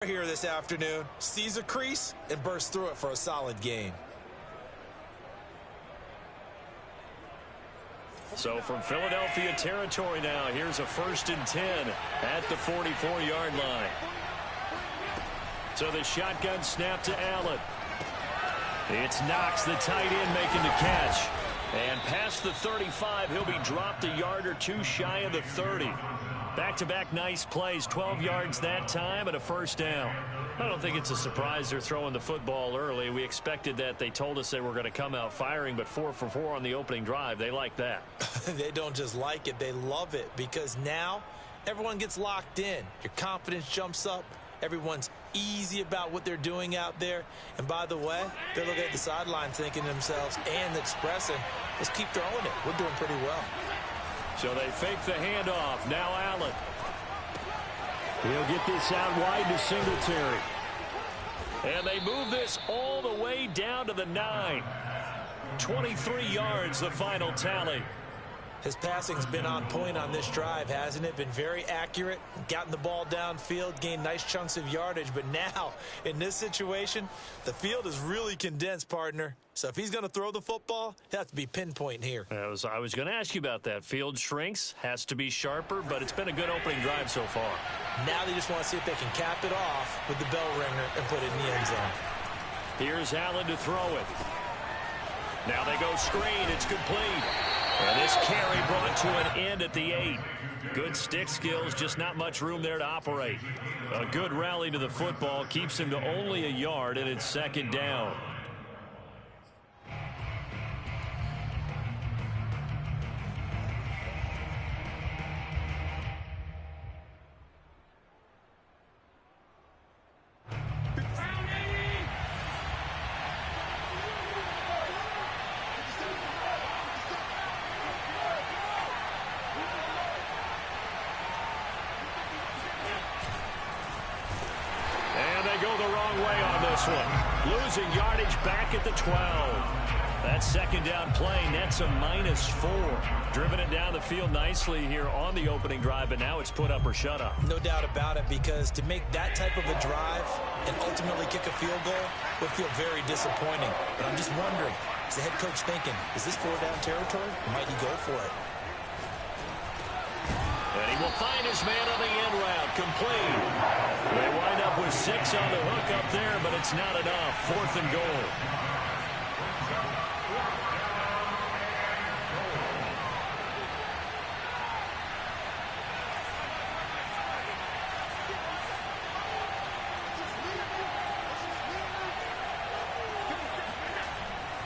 Here this afternoon, sees a crease and bursts through it for a solid gain. So from Philadelphia territory now, here's a 1st and 10 at the 44-yard line. So the shotgun snap to Allen. It's Knox, the tight end, making the catch. And past the 35, he'll be dropped a yard or two shy of the 30. Back-to-back nice plays, 12 yards that time and a 1st down. I don't think it's a surprise they're throwing the football early. We expected that. They told us they were going to come out firing, but 4 for 4 on the opening drive. They like that. They don't just like it, they love it, because now everyone gets locked in. Your confidence jumps up. Everyone's easy about what they're doing out there. And by the way, they're looking at the sideline thinking to themselves and expressing, let's keep throwing it. We're doing pretty well. So they fake the handoff. Now Allen. He'll get this out wide to Singletary. And they move this all the way down to the 9. 23 yards, the final tally. His passing's been on point on this drive, hasn't it? Been very accurate, gotten the ball downfield, gained nice chunks of yardage. But now, in this situation, the field is really condensed, partner. So if he's going to throw the football, it has to be pinpoint here. I was going to ask you about that. Field shrinks, has to be sharper, but it's been a good opening drive so far. Now they just want to see if they can cap it off with the bell ringer and put it in the end zone. Here's Allen to throw it. Now they go screen. It's complete. And this carry brought to an end at the 8. Good stick skills, just not much room there to operate. A good rally to the football keeps him to only a yard, and it's 2nd down. Losing yardage back at the 12. That 2nd down play nets a -4. Driven it down the field nicely here on the opening drive, but now it's put up or shut up. No doubt about it, because to make that type of a drive and ultimately kick a field goal would feel very disappointing. But I'm just wondering, is the head coach thinking, is this 4-down territory? Or might he go for it? And he will find his man on the end route. Complete. They wind up with 6 on the hook up there, but it's not enough. 4th and goal.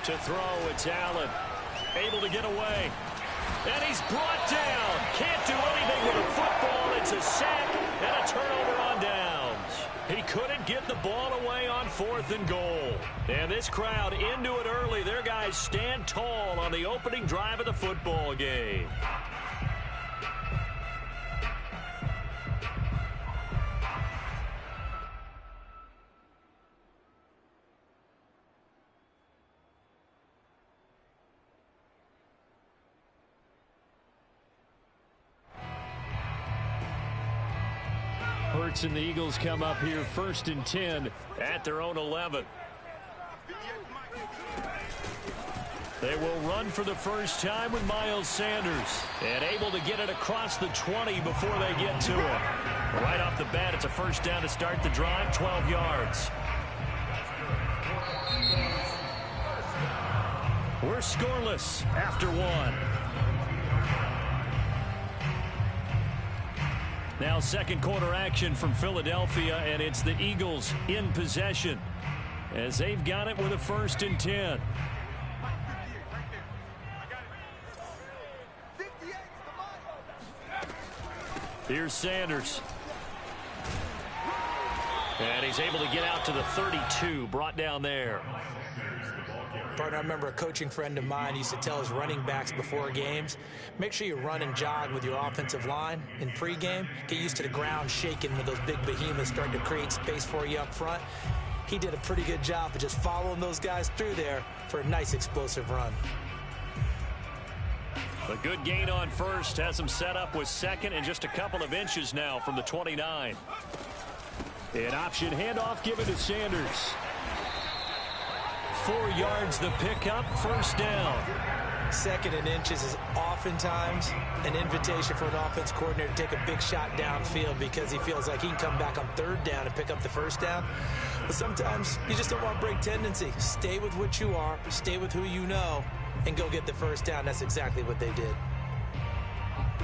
To throw, it's Allen. Able to get away. And he's brought down. Can't do anything with a football. It's a sack and a turnover on downs. He couldn't get the ball away on 4th and goal. And this crowd into it early. Their guys stand tall on the opening drive of the football game. Hurts and the Eagles come up here 1st and 10 at their own 11. They will run for the first time with Miles Sanders, and able to get it across the 20 before they get to him. Right off the bat, it's a 1st down to start the drive, 12 yards. We're scoreless after 1. Now 2nd quarter action from Philadelphia, and it's the Eagles in possession as they've got it with a 1st and 10. Here's Sanders. And he's able to get out to the 32, brought down there. Partner, I remember a coaching friend of mine used to tell his running backs before games, make sure you run and jog with your offensive line in pregame. Get used to the ground shaking with those big behemoths starting to create space for you up front. He did a pretty good job of just following those guys through there for a nice explosive run. A good gain on 1st has him set up with 2nd and just a couple of inches now from the 29. An option handoff given to Sanders. 4 yards the pickup, first down. 2nd and inches is oftentimes an invitation for an offense coordinator to take a big shot downfield because he feels like he can come back on 3rd down and pick up the first down. But sometimes you just don't want break tendency. Stay with what you are, stay with who you know, and go get the first down. That's exactly what they did.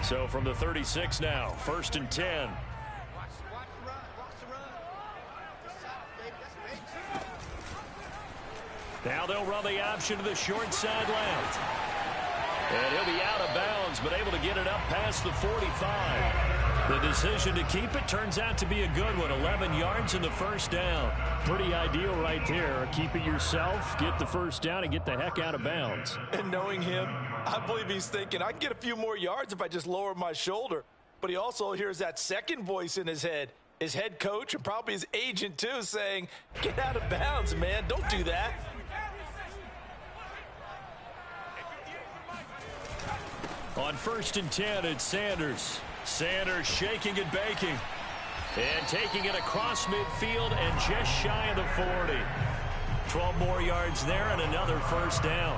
So from the 36 now, 1st and 10. Now they'll run the option to the short side left. And he'll be out of bounds, but able to get it up past the 45. The decision to keep it turns out to be a good one. 11 yards in the first down. Pretty ideal right there. Keep it yourself, get the first down, and get the heck out of bounds. And knowing him, I believe he's thinking, I can get a few more yards if I just lower my shoulder. But he also hears that second voice in his head. His head coach and probably his agent, too, saying, get out of bounds, man. Don't do that. On 1st and 10, it's Sanders. Sanders shaking and baking. And taking it across midfield and just shy of the 40. 12 more yards there and another first down.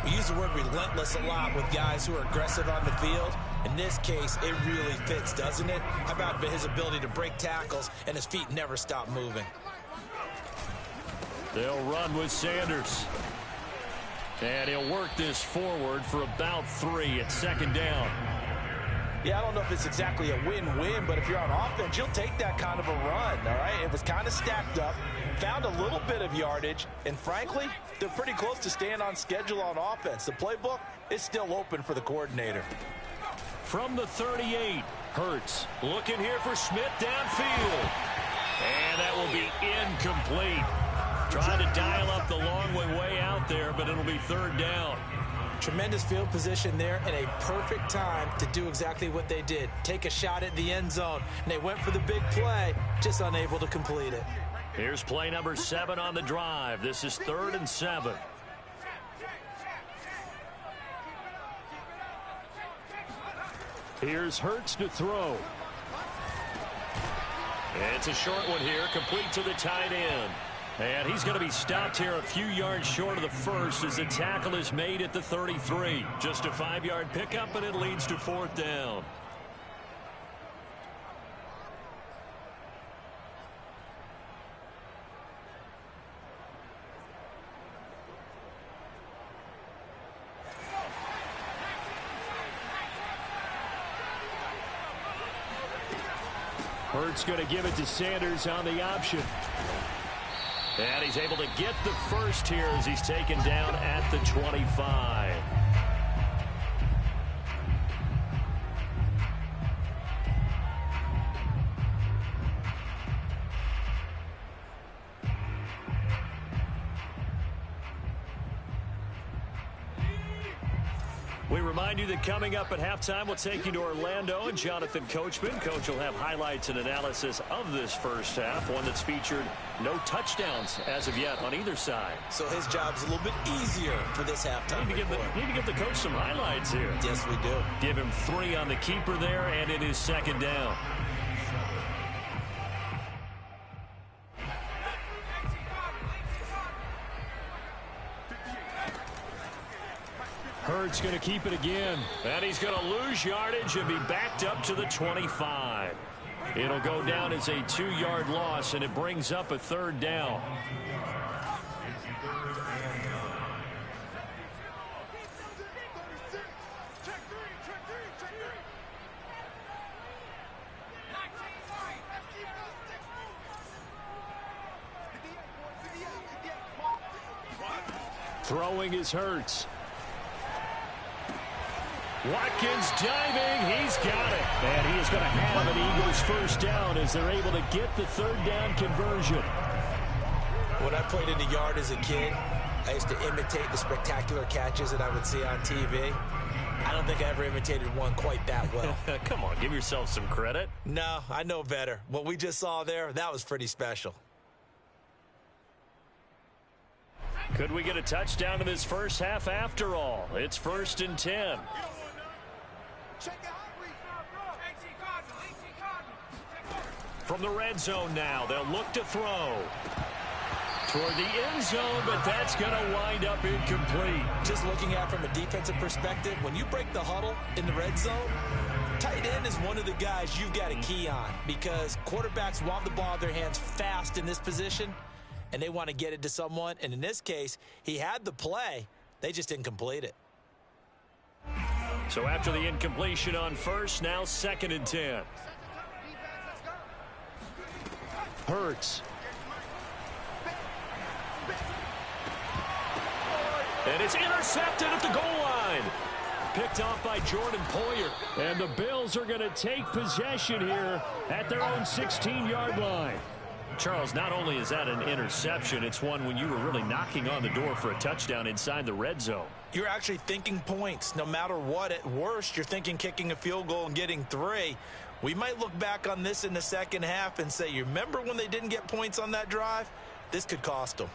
We use the word relentless a lot with guys who are aggressive on the field. In this case, it really fits, doesn't it? How about his ability to break tackles and his feet never stop moving? They'll run with Sanders. And he'll work this forward for about 3 at 2nd down. Yeah, I don't know if it's exactly a win-win, but if you're on offense, you'll take that kind of a run, all right? It was kind of stacked up, found a little bit of yardage, and frankly, they're pretty close to staying on schedule on offense. The playbook is still open for the coordinator. From the 38, Hurts looking here for Smith downfield. And that will be incomplete. Trying to dial up the long way out there, but it'll be 3rd down. Tremendous field position there and a perfect time to do exactly what they did. Take a shot at the end zone, and they went for the big play, just unable to complete it. Here's play number 7 on the drive. This is 3rd and 7. Here's Hurts to throw. It's a short one here, complete to the tight end. And he's going to be stopped here a few yards short of the first as the tackle is made at the 33. Just a 5-yard pickup, and it leads to 4th down. Hurts going to give it to Sanders on the option. And he's able to get the first here as he's taken down at the 25. We remind you that coming up at halftime, we'll take you to Orlando and Jonathan Coachman. Coach will have highlights and analysis of this first half, one that's featured no touchdowns as of yet on either side. So his job's a little bit easier for this halftime. Need to give the coach some highlights here. Yes, we do. Give him 3 on the keeper there, and it is 2nd down. Hurts going to keep it again. And he's going to lose yardage and be backed up to the 25. It'll go down as a 2-yard loss, and it brings up a 3rd down. Throwing is Hurts. Watkins diving, he's got it. And he is going to have an Eagles first down as they're able to get the 3rd down conversion. When I played in the yard as a kid, I used to imitate the spectacular catches that I would see on TV. I don't think I ever imitated one quite that well. Come on, give yourself some credit. No, I know better. What we just saw there, that was pretty special. Could we get a touchdown in this first half after all? It's 1st and 10. From the red zone now, they'll look to throw. Toward the end zone, but that's going to wind up incomplete. Just looking at it from a defensive perspective, when you break the huddle in the red zone, tight end is one of the guys you've got to key on because quarterbacks want the ball in their hands fast in this position, and they want to get it to someone. And in this case, he had the play. They just didn't complete it. So after the incompletion on first, now 2nd and 10. Hurts. And it's intercepted at the goal line. Picked off by Jordan Poyer. And the Bills are going to take possession here at their own 16-yard line. Charles, not only is that an interception, it's one when you were really knocking on the door for a touchdown inside the red zone. You're actually thinking points. No matter what, at worst, you're thinking kicking a field goal and getting 3. We might look back on this in the second half and say, you remember when they didn't get points on that drive? This could cost them.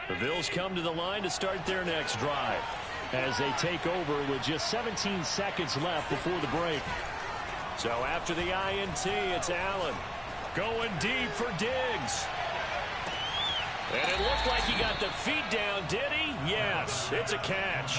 The Bills come to the line to start their next drive as they take over with just 17 seconds left before the break. So after the INT, it's Allen going deep for Diggs. And it looked like he got the feet down, did he? Yes, it's a catch.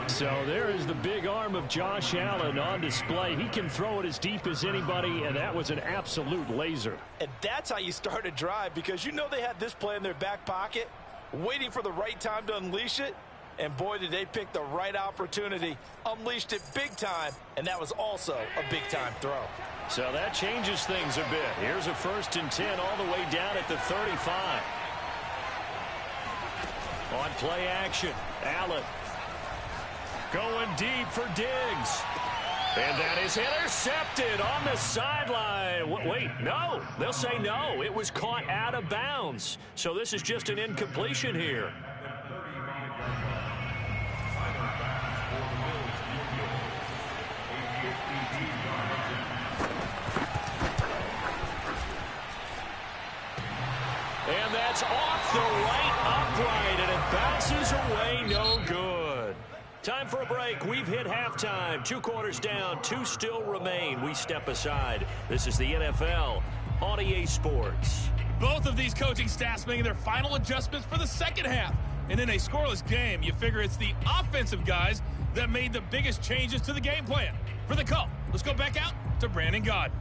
So there is the big arm of Josh Allen on display. He can throw it as deep as anybody, and that was an absolute laser. And that's how you start a drive, because you know they had this play in their back pocket, waiting for the right time to unleash it. And boy, did they pick the right opportunity, unleashed it big time, and that was also a big-time throw. So that changes things a bit. Here's a 1st and 10 all the way down at the 35. On play action, Allen going deep for Diggs. And that is intercepted on the sideline. Wait, no. They'll say no. It was caught out of bounds. So this is just an incompletion here. And that's off the right upright, and it bounces away, no good. Time for a break. We've hit halftime. 2 quarters down, 2 still remain. We step aside. This is the NFL on EA Sports. Both of these coaching staffs making their final adjustments for the second half. And in a scoreless game, you figure it's the offensive guys that made the biggest changes to the game plan. For the call, let's go back out to Brandon Gaudin.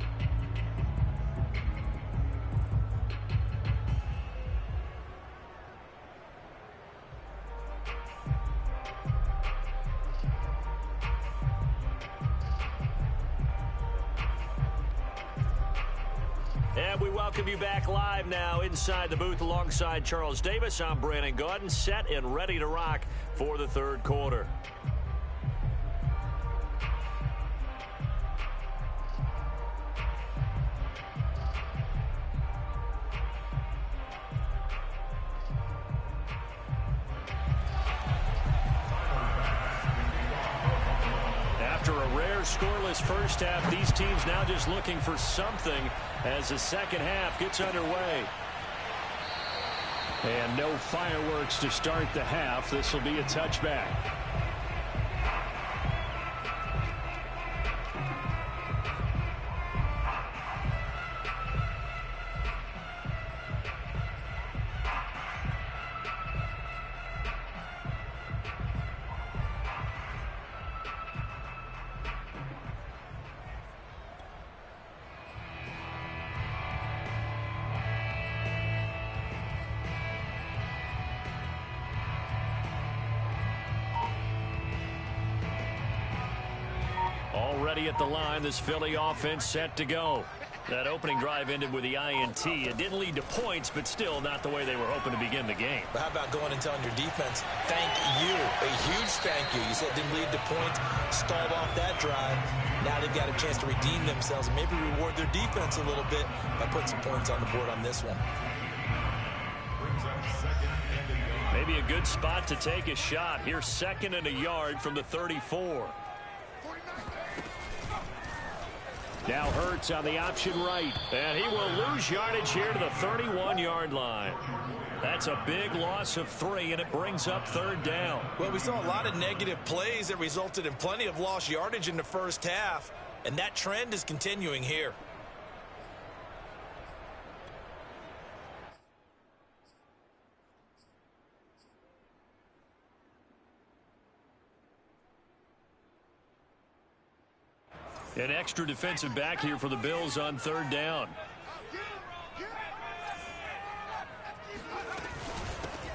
And we welcome you back live now inside the booth alongside Charles Davis. I'm Brandon Gaudin, set and ready to rock for the 3rd quarter. After a rare scoreless first half, these teams now just looking for something as the second half gets underway. And no fireworks to start the half. This will be a touchback. Already at the line, this Philly offense set to go. That opening drive ended with the INT. It didn't lead to points, but still not the way they were hoping to begin the game. But how about going and telling your defense, thank you, a huge thank you. You said it didn't lead to points, stalled off that drive. Now they've got a chance to redeem themselves and maybe reward their defense a little bit by putting some points on the board on this one. Maybe a good spot to take a shot. Here's 2nd and a yard from the 34. Now Hurts on the option right. And he will lose yardage here to the 31-yard line. That's a big loss of 3, and it brings up 3rd down. Well, we saw a lot of negative plays that resulted in plenty of lost yardage in the first half. And that trend is continuing here. An extra defensive back here for the Bills on third down.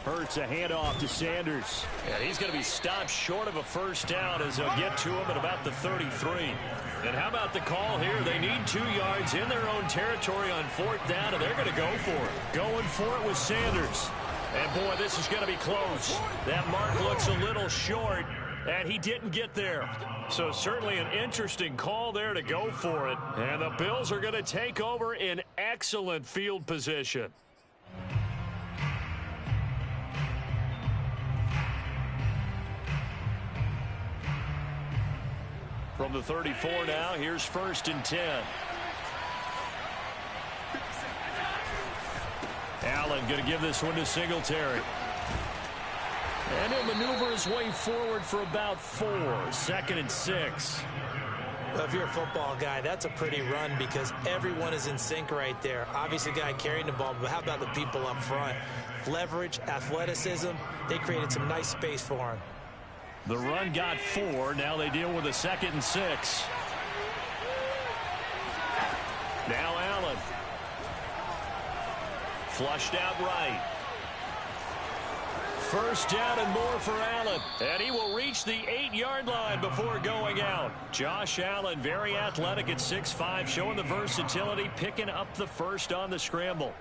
Hurts a handoff to Sanders. Yeah, he's going to be stopped short of a first down as they'll get to him at about the 33. And how about the call here? They need 2 yards in their own territory on fourth down, and they're going to go for it. Going for it with Sanders. And, boy, this is going to be close. That mark looks a little short, and he didn't get there. So certainly an interesting call there to go for it. And the Bills are going to take over in excellent field position. From the 34 now, here's 1st and 10. Allen going to give this one to Singletary. And he'll maneuver his way forward for about 4. 2nd and 6. Well, if you're a football guy, that's a pretty run because everyone is in sync right there. Obviously, the guy carrying the ball, but how about the people up front? Leverage, athleticism, they created some nice space for him. The run got 4. Now they deal with a 2nd and 6. Now Allen. Flushed out right. First down and more for Allen. And he will reach the 8-yard line before going out. Josh Allen, very athletic at 6'5", showing the versatility, picking up the first on the scramble.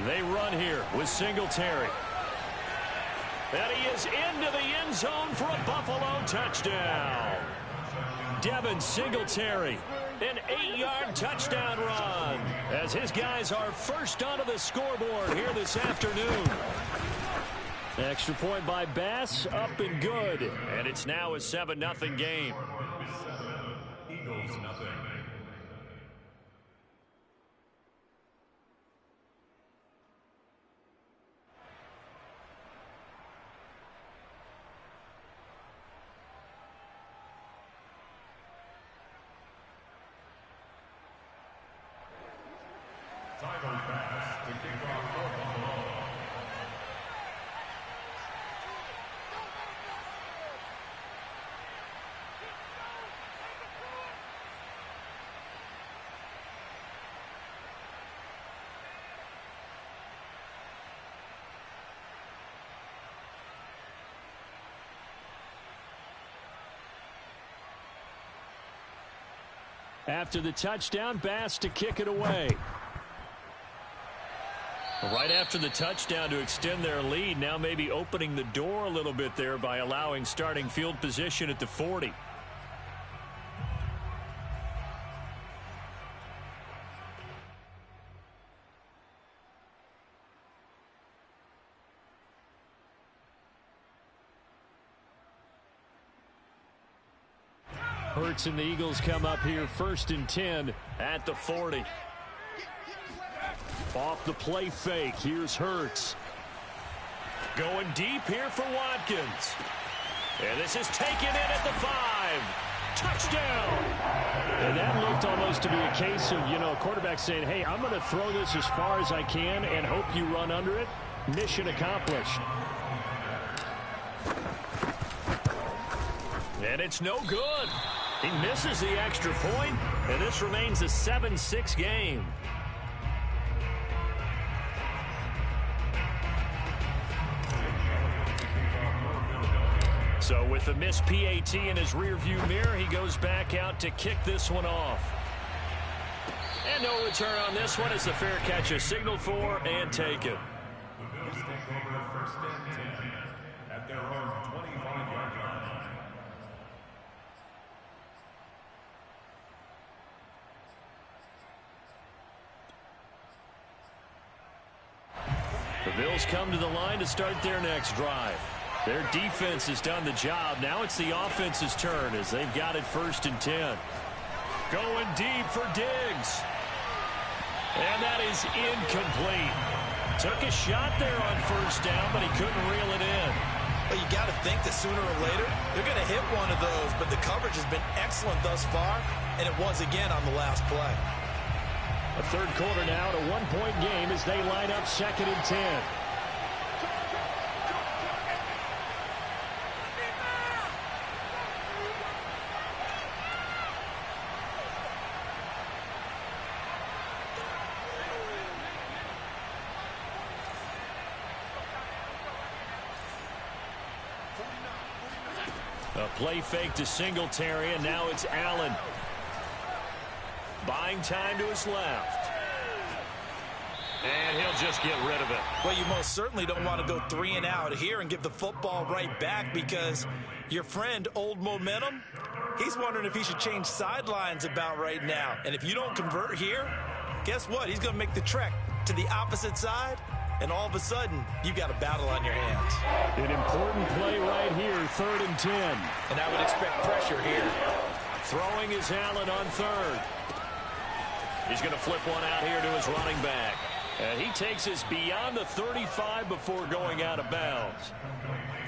They run here with Singletary. And he is into the end zone for a Buffalo touchdown. Devin Singletary, an 8-yard touchdown run, as his guys are first onto the scoreboard here this afternoon. Extra point by Bass, up and good. And it's now a 7-0 game. Eagles nothing. Tyler Bass to kick off for Buffalo. After the touchdown, Bass to kick it away. Right after the touchdown to extend their lead, now maybe opening the door a little bit there by allowing starting field position at the 40. Hurts and the Eagles come up here 1st and 10 at the 40. Off the play fake, here's Hurts. Going deep here for Watkins. And this is taken in at the 5. Touchdown! And that looked almost to be a case of, a quarterback saying, hey, I'm going to throw this as far as I can and hope you run under it. Mission accomplished. And it's no good. He misses the extra point, and this remains a 7-6 game. So with the missed PAT in his rearview mirror, he goes back out to kick this one off. And no return on this one as the fair catch is signaled for and taken. The Bills take over 1st and 10 at their own 25-yard line. The Bills come to the line to start their next drive. Their defense has done the job. Now it's the offense's turn as they've got it 1st and 10. Going deep for Diggs. And that is incomplete. Took a shot there on first down, but he couldn't reel it in. Well, you got to think that sooner or later, they're going to hit one of those, but the coverage has been excellent thus far, and it was again on the last play. A third quarter now, a one-point game as they line up 2nd and 10. A play fake to Singletary, and now it's Allen. Buying time to his left. And he'll just get rid of it. Well, you most certainly don't want to go 3 and out here and give the football right back, because your friend, Old Momentum, he's wondering if he should change sidelines about right now. And if you don't convert here, guess what? He's going to make the trek to the opposite side, and all of a sudden, you've got a battle on your hands. An important play right here, 3rd and 10. And I would expect pressure here. Throwing is Allen on 3rd. He's going to flip one out here to his running back. And he takes us beyond the 35 before going out of bounds.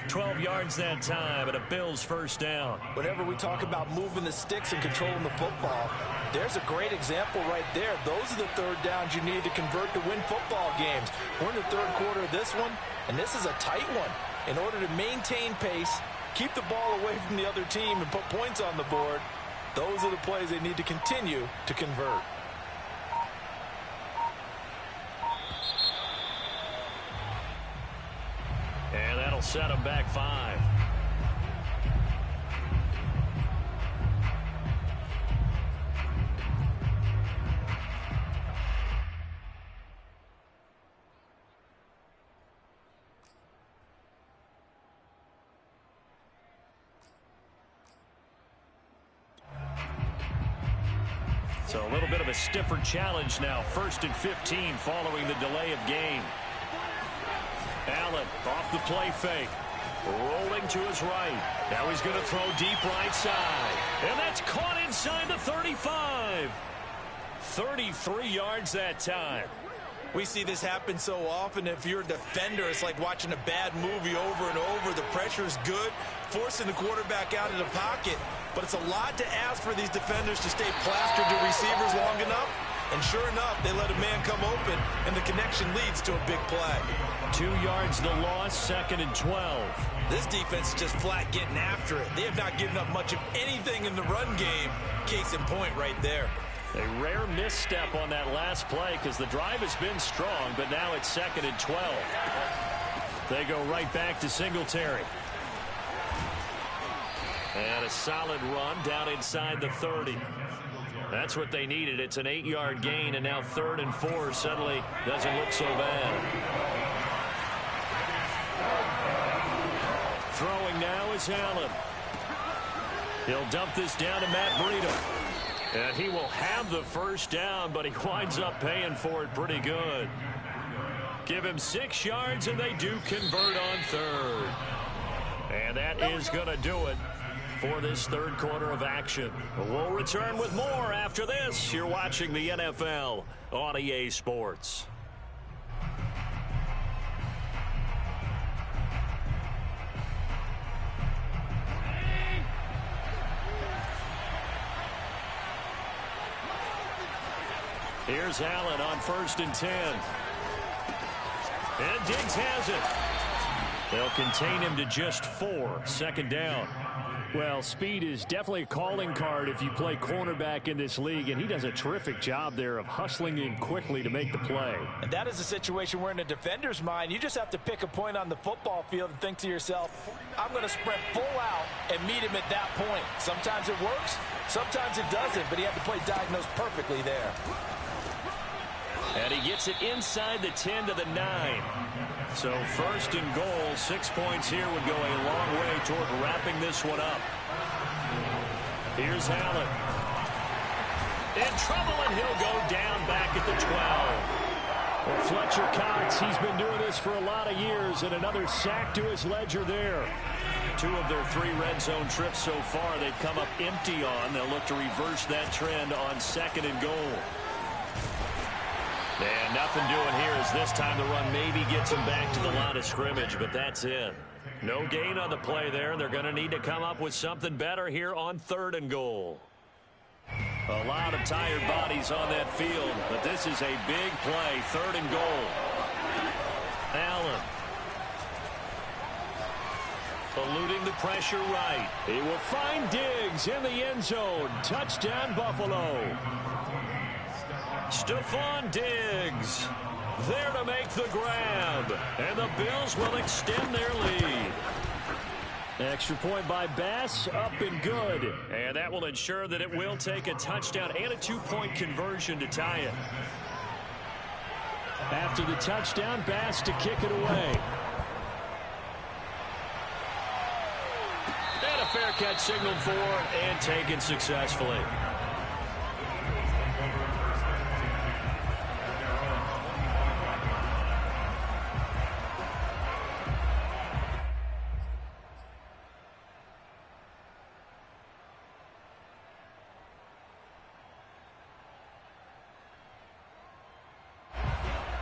12 yards that time, and a Bills first down. Whenever we talk about moving the sticks and controlling the football, there's a great example right there. Those are the third downs you need to convert to win football games. We're in the third quarter of this one, and this is a tight one. In order to maintain pace, keep the ball away from the other team, and put points on the board, those are the plays they need to continue to convert. And that'll set him back 5. So a little bit of a stiffer challenge now. 1st and 15 following the delay of game. Allen off the play fake. Rolling to his right. Now he's going to throw deep right side. And that's caught inside the 35. 33 yards that time. We see this happen so often. If you're a defender, it's like watching a bad movie over and over. The pressure is good, forcing the quarterback out of the pocket. But it's a lot to ask for these defenders to stay plastered to receivers long enough. And sure enough, they let a man come open, and the connection leads to a big play. 2 yards the loss, 2nd and 12. This defense is just flat getting after it. They have not given up much of anything in the run game. Case in point right there. A rare misstep on that last play because the drive has been strong, but now it's 2nd and 12. They go right back to Singletary. And a solid run down inside the 30. That's what they needed. It's an 8-yard gain, and now 3rd and 4 suddenly doesn't look so bad. Throwing now is Allen. He'll dump this down to Matt Breida. And he will have the first down, but he winds up paying for it pretty good. Give him 6 yards, and they do convert on 3rd. And that is going to do it for this third quarter of action. We'll return with more after this. You're watching the NFL on EA Sports. Here's Allen on 1st and 10. And Diggs has it. They'll contain him to just 4. 2nd down. Well, speed is definitely a calling card if you play cornerback in this league, and he does a terrific job there of hustling in quickly to make the play. And that is a situation where in a defender's mind, you just have to pick a point on the football field and think to yourself, I'm going to sprint full out and meet him at that point. Sometimes it works, sometimes it doesn't, but he had the play diagnosed perfectly there. And he gets it inside the 10 to the 9. So 1st and goal, 6 points here would go a long way toward wrapping this one up. Here's Allen. In trouble, and he'll go down back at the Well, Fletcher Cox, he's been doing this for a lot of years, and another sack to his ledger there. 2 of their 3 red zone trips so far they've come up empty on. They'll look to reverse that trend on 2nd and goal. And nothing doing here as this time the run maybe gets him back to the line of scrimmage, but that's it. No gain on the play there. They're going to need to come up with something better here on 3rd and goal. A lot of tired bodies on that field, but this is a big play. 3rd and goal. Allen. Eluding the pressure right. He will find Diggs in the end zone. Touchdown, Buffalo. Stephon Diggs there to make the grab. And the Bills will extend their lead. Extra point by Bass, up and good. And that will ensure that it will take a touchdown and a 2-point conversion to tie it. After the touchdown, Bass to kick it away. And a fair catch signaled for and taken successfully.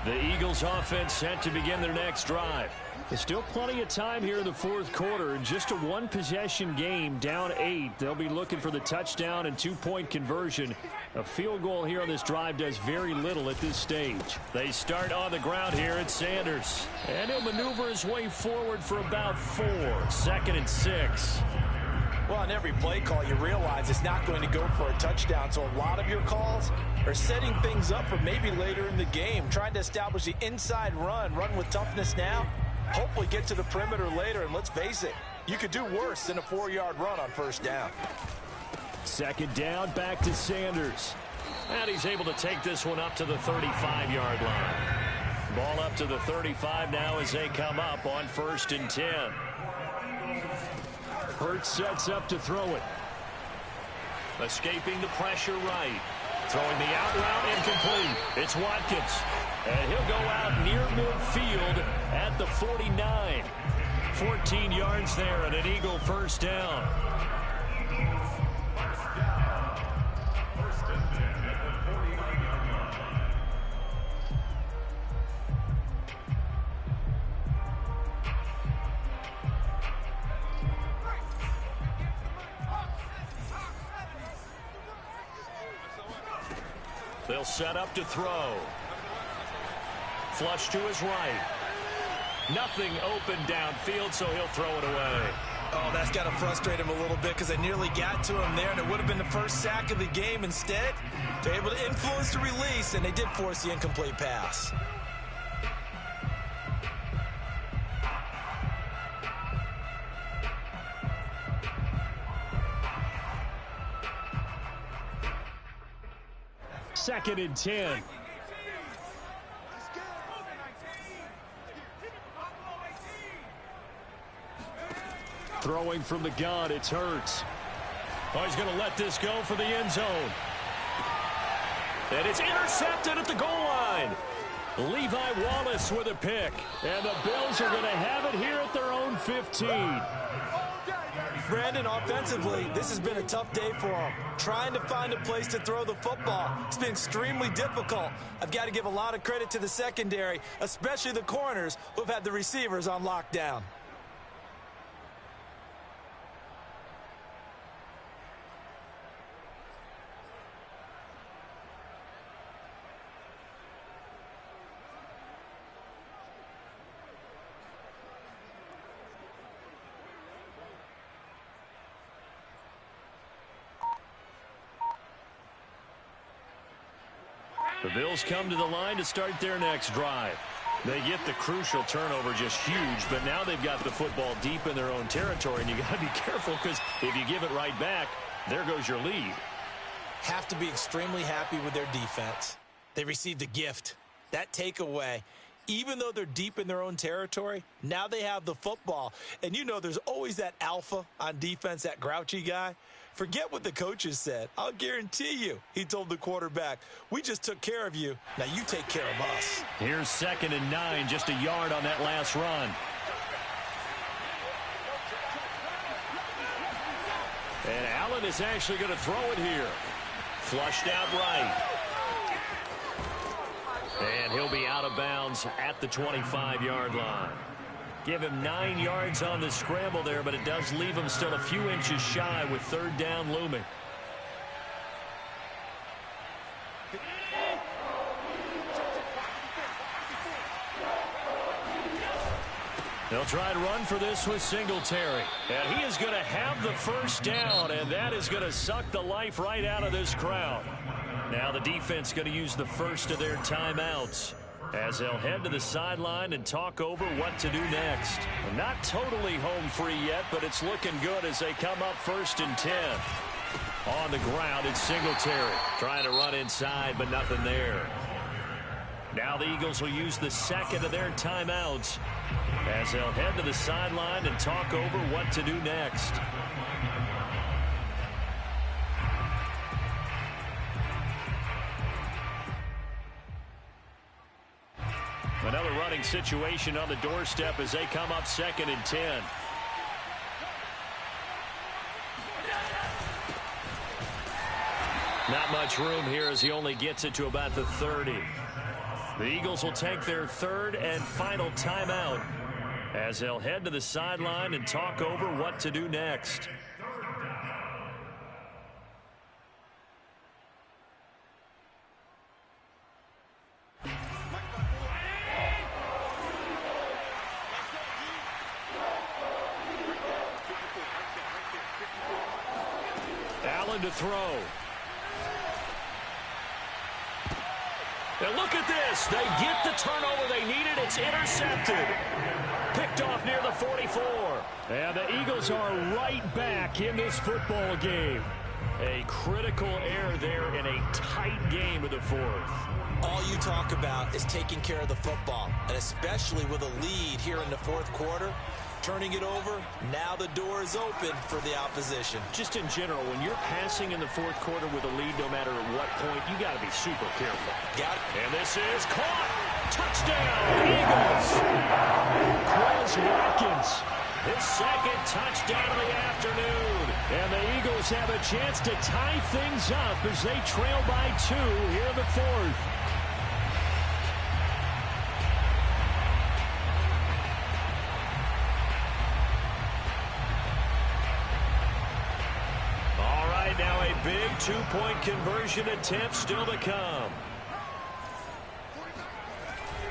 The Eagles offense set to begin their next drive. There's still plenty of time here in the 4th quarter. Just a 1-possession game, down 8. They'll be looking for the touchdown and 2-point conversion. A field goal here on this drive does very little at this stage. They start on the ground here at Sanders. And he'll maneuver his way forward for about 4. 2nd and 6. Well, on every play call, you realize it's not going to go for a touchdown. So a lot of your calls are setting things up for maybe later in the game, trying to establish the inside run with toughness now, hopefully get to the perimeter later. And let's face it, you could do worse than a 4-yard run on 1st down. 2nd down, back to Sanders. And he's able to take this one up to the 35-yard line. Ball up to the 35 now as they come up on 1st and 10. Hurts sets up to throw it. Escaping the pressure right. Throwing the out route incomplete. It's Watkins. And he'll go out near midfield at the 49. 14 yards there and an Eagle 1st down. They'll set up to throw. Flush to his right. Nothing open downfield, so he'll throw it away. Oh, that's got to frustrate him a little bit because they nearly got to him there, and it would have been the first sack of the game. Instead, they're able to influence the release, and they did force the incomplete pass. Second and 10. Throwing from the gun, it's Hurts. Oh, he's going to let this go for the end zone. And it's intercepted at the goal line. Levi Wallace with a pick. And the Bills are going to have it here at their own 15. Brandon, offensively, this has been a tough day for him. Trying to find a place to throw the football. It's been extremely difficult. I've got to give a lot of credit to the secondary, especially the corners who have had the receivers on lockdown. The Bills come to the line to start their next drive. They get the crucial turnover, just huge, but now they've got the football deep in their own territory, and you got to be careful because if you give it right back, there goes your lead. Have to be extremely happy with their defense. They received a gift. That takeaway, even though they're deep in their own territory, now they have the football. And you know there's always that alpha on defense, that grouchy guy. Forget what the coaches said. I'll guarantee you, he told the quarterback, we just took care of you. Now you take care of us. Here's 2nd and 9, just a yard on that last run. And Allen is actually going to throw it here. Flushed out right. And he'll be out of bounds at the 25-yard line. Give him 9 yards on the scramble there, but it does leave him still a few inches shy with 3rd down looming. They'll try to run for this with Singletary. And he is going to have the 1st down, and that is going to suck the life right out of this crowd. Now the defense going to use the first of their timeouts as they'll head to the sideline and talk over what to do next. Not totally home free yet, but it's looking good as they come up 1st and 10. On the ground, it's Singletary trying to run inside, but nothing there. Now the Eagles will use the 2nd of their timeouts as they'll head to the sideline and talk over what to do next. Another running situation on the doorstep as they come up 2nd and 10. Not much room here as he only gets it to about the 30. The Eagles will take their 3rd and final timeout as they'll head to the sideline and talk over what to do next. Allen to throw. And look at this. They get the turnover they needed. It's intercepted. Picked off near the 44. And the Eagles are right back in this football game. A critical error there in a tight game of the 4th. All you talk about is taking care of the football, and especially with a lead here in the 4th quarter. Turning it over, now the door is open for the opposition. Just in general, when you're passing in the 4th quarter with a lead, no matter at what point, you got to be super careful. Got it. And this is caught. Touchdown, Eagles. Quez Watkins, his 2nd touchdown of the afternoon. And the Eagles have a chance to tie things up as they trail by 2 here in the 4th. Now a big 2-point conversion attempt still to come.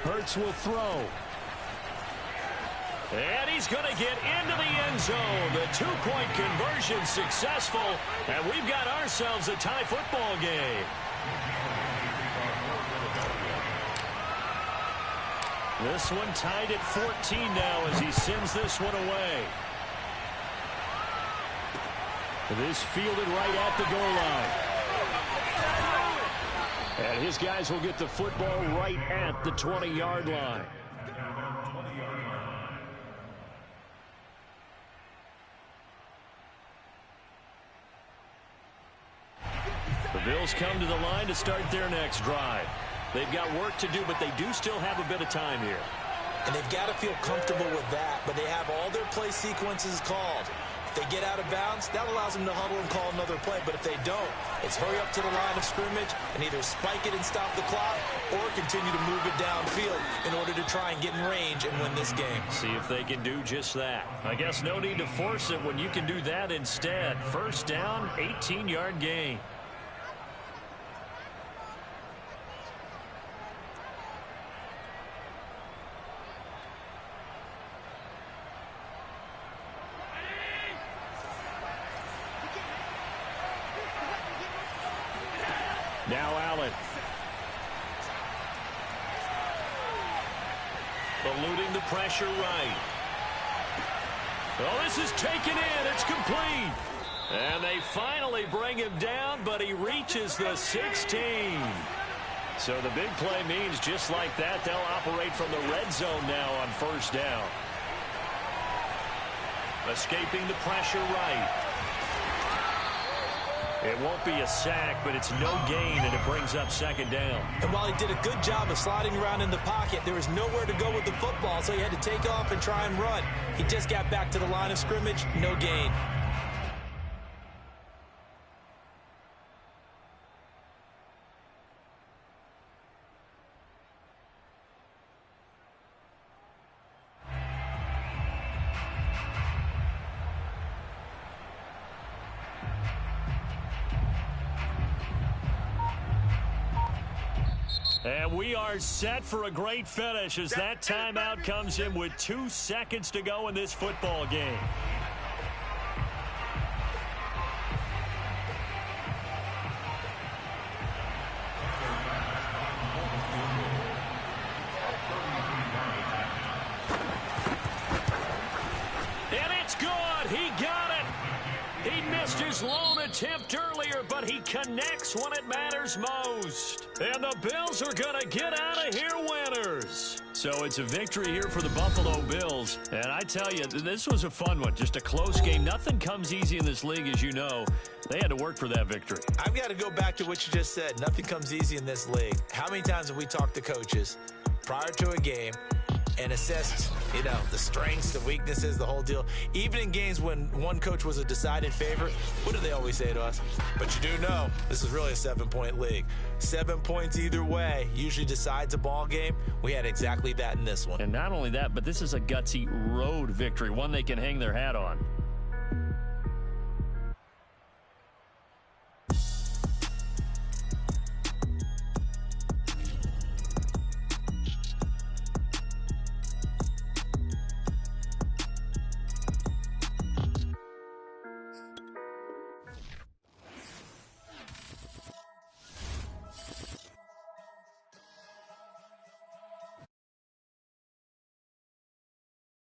Hurts will throw. And he's going to get into the end zone. The 2-point conversion successful. And we've got ourselves a tie football game. This one tied at 14 now as he sends this one away. This fielded right at the goal line. And his guys will get the football right at the 20-yard line. The Bills come to the line to start their next drive. They've got work to do, but they do still have a bit of time here. And they've got to feel comfortable with that, but they have all their play sequences called. They get out of bounds, that allows them to huddle and call another play. But if they don't, it's hurry up to the line of scrimmage and either spike it and stop the clock or continue to move it downfield in order to try and get in range and win this game. See if they can do just that. I guess no need to force it when you can do that instead. 1st down, 18-yard gain. Now Allen. Eluding the pressure right. Oh, this is taken in. It's complete. And they finally bring him down, but he reaches the 16. So the big play means just like that, they'll operate from the red zone now on 1st down. Escaping the pressure right. It won't be a sack, but it's no gain, and it brings up second down. And while he did a good job of sliding around in the pocket, there was nowhere to go with the football, so he had to take off and try and run. He just got back to the line of scrimmage, no gain. And we are set for a great finish as that timeout comes in with 2 seconds to go in this football game. And it's good. He got it. He missed his lone attempt earlier, but he connects when it matters most. And the Bills are going to get out of here winners. So it's a victory here for the Buffalo Bills. And I tell you, this was a fun one. Just a close game. Nothing comes easy in this league, as you know. They had to work for that victory. I've got to go back to what you just said. Nothing comes easy in this league. How many times have we talked to coaches prior to a game and assessed, the strengths, the weaknesses, the whole deal? Even in games when one coach was a decided favorite, what do they always say to us? But you do know this is really a 7-point league. 7 points either way usually decides a ball game. We had exactly that in this one. And not only that, but this is a gutsy road victory, one they can hang their hat on.